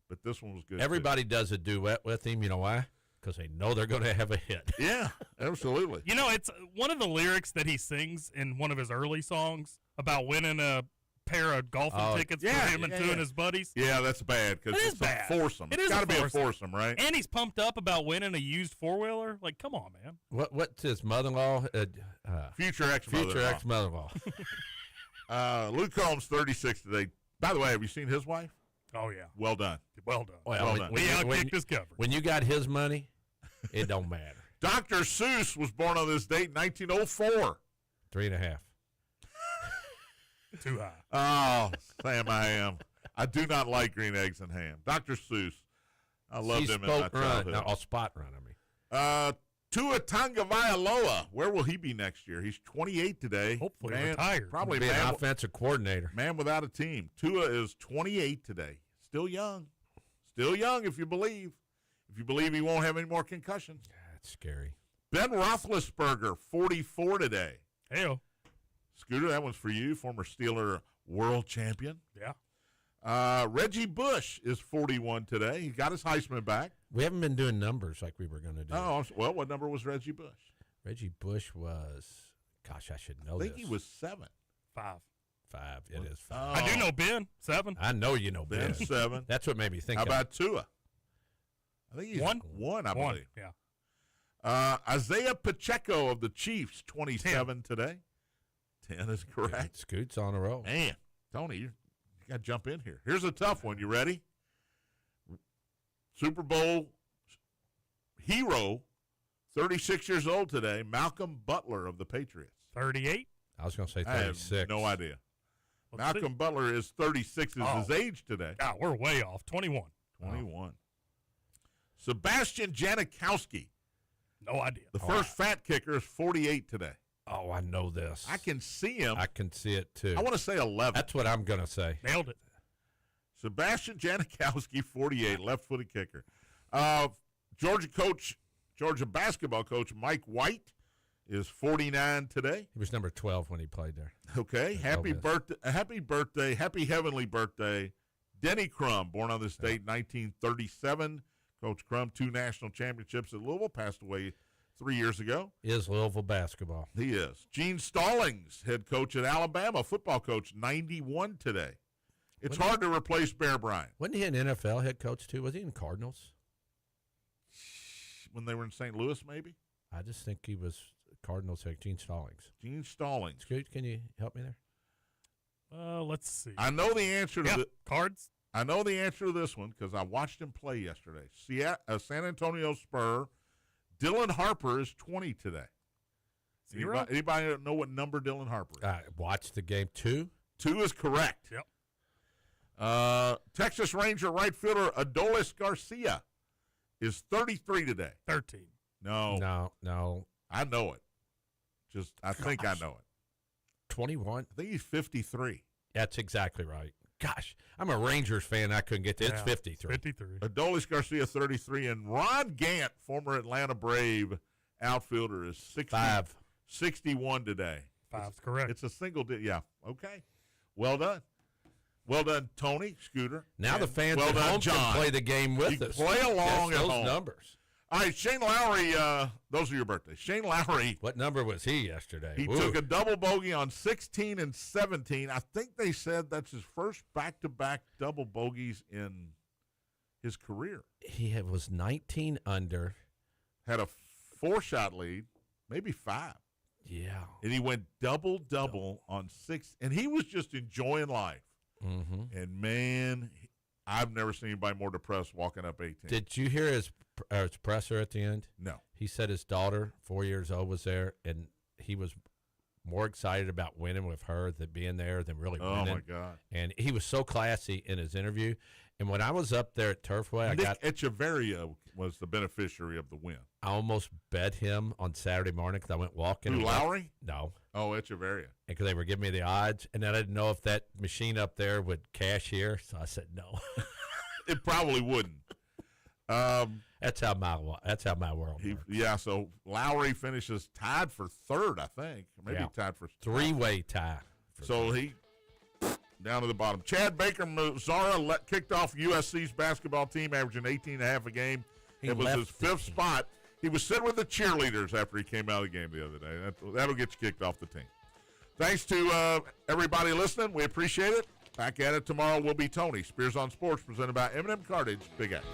but this one was good. Everybody does a duet with him. You know why? Because they know they're going to have a hit. too. Yeah, absolutely. It's one of the lyrics that he sings in one of his early songs about winning a pair of golfing tickets yeah, for him and yeah, two yeah. of his buddies. Yeah, that's bad because It is it's bad. a foursome. It It's is got to a be a foursome. foursome, right? And he's pumped up about winning a used 4-wheeler. Like, come on, man. What's his mother-in-law? Future ex-mother-in-law. Luke Combs, 36 today. By the way, have you seen his wife? Oh, yeah. Well done. Well done. Well done. We outkicked his cover. When you got his money, it don't matter. Dr. Seuss was born on this date in 1904. 3.5. Too high. Oh, Sam, I am. I do not like green eggs and ham. Dr. Seuss. I loved him in my childhood. Spot run, I mean. Tua Tagovailoa. Where will he be next year? He's 28 today. Hopefully retired. Probably Be an offensive coordinator. man without a team. Tua is 28 today. Still young. Still young if you believe. If you believe he won't have any more concussions. That's scary. Ben Roethlisberger, 44 today. Hey-o. Scooter, that one's for you, former Steeler world champion. Yeah. Reggie Bush is 41 today. He got his Heisman back. We haven't been doing numbers like we were going to do. Oh, well, what number was Reggie Bush? Reggie Bush was, gosh, I should know I think this. he was 7. 5. 5. It is 5. Oh. I do know Ben 7. I know you know Ben. 7. That's what made me think How of about Tua? I think he's 1. 1, I believe. Yeah. Isaiah Pacheco of the Chiefs, 27 today. 10 is correct. Scoot's on a roll. Man, Tony, you got to jump in here. Here's a tough one. You ready? Super Bowl hero, 36 years old today, Malcolm Butler of the Patriots. 38. I was going to say I 36. have no idea. Let's Malcolm see. Butler is 36 is his age today. God, we're way off. 21. 21. Sebastian Janikowski, No idea. the first fat kicker, is 48 today. Oh, I know this. I can see him. I can see it too. I want to say 11. That's what I'm going to say. Nailed it. Sebastian Janikowski, 48, left-footed kicker. Georgia basketball coach Mike White is 49 today. He was number 12 when he played there. Okay, happy birthday, happy heavenly birthday, Denny Crum, born on this date, 1937. Coach Crum, 2 national championships at Louisville, passed away 3 years ago. Is Louisville basketball. He is. Gene Stallings, head coach at Alabama, football coach, 91 today. It's hard to replace Bear Bryant. Wasn't he an NFL head coach too? Was he in Cardinals? When they were in St. Louis, maybe? I just think he was Cardinals head Gene Stallings. Gene Stallings. Scoot, can you help me there? Let's see. I know the answer to Cards. I know the answer to this one because I watched him play yesterday. San Antonio Spur, Dylan Harper is 20 today. 0. Anybody know what number Dylan Harper is? I watched the game 2. 2 is correct. Yep. Texas Ranger right fielder Adolis Garcia is 33 today. 13. No. I know it. I think I know it. 21. I think he's 53. That's exactly right. Gosh, I'm a Rangers fan. I couldn't get that. It's Yeah, 53. 53. Adolis Garcia, 33. And Ron Gant, former Atlanta Brave outfielder, is 61 today. 5's correct. It's a single yeah. Okay. Well done. Well done, Tony, Scooter. Now the fans well at done, home John. can play the game with You us. play along Guess at those home. numbers. All right, Shane Lowry, those are your birthdays. Shane Lowry, What number was he yesterday? he Ooh. took a double bogey on 16 and 17. I think they said that's his first back-to-back double bogeys in his career. He was 19 under. Had a 4-shot lead, maybe 5. Yeah. And he went double-double on 6. And he was just enjoying life. Mm-hmm. And, man, I've never seen anybody more depressed walking up 18. Did you hear his presser at the end? No. He said his daughter, 4 years old, was there, and he was more excited about winning with her than being there than really winning. Oh, my God. And he was so classy in his interview. And when I was up there at Turfway, Nick Echeverria was the beneficiary of the win. I almost bet him on Saturday morning because I went walking. Who, and Lowry? No. Oh, Echeverria. Because they were giving me the odds, and I didn't know if that machine up there would cash here, so I said no. It probably wouldn't. That's how my world works. So Lowry finishes tied for 3rd, I think. Maybe tied for 3-way tie. So he down to the bottom. Chad Baker Mazzara kicked off USC's basketball team, averaging 18 and a half a game. It was his 5th spot. He was sitting with the cheerleaders after he came out of the game the other day. That'll get you kicked off the team. Thanks to everybody listening. We appreciate it. Back at it tomorrow will be Tony. Spears on Sports, presented by M&M Cartage. Big X.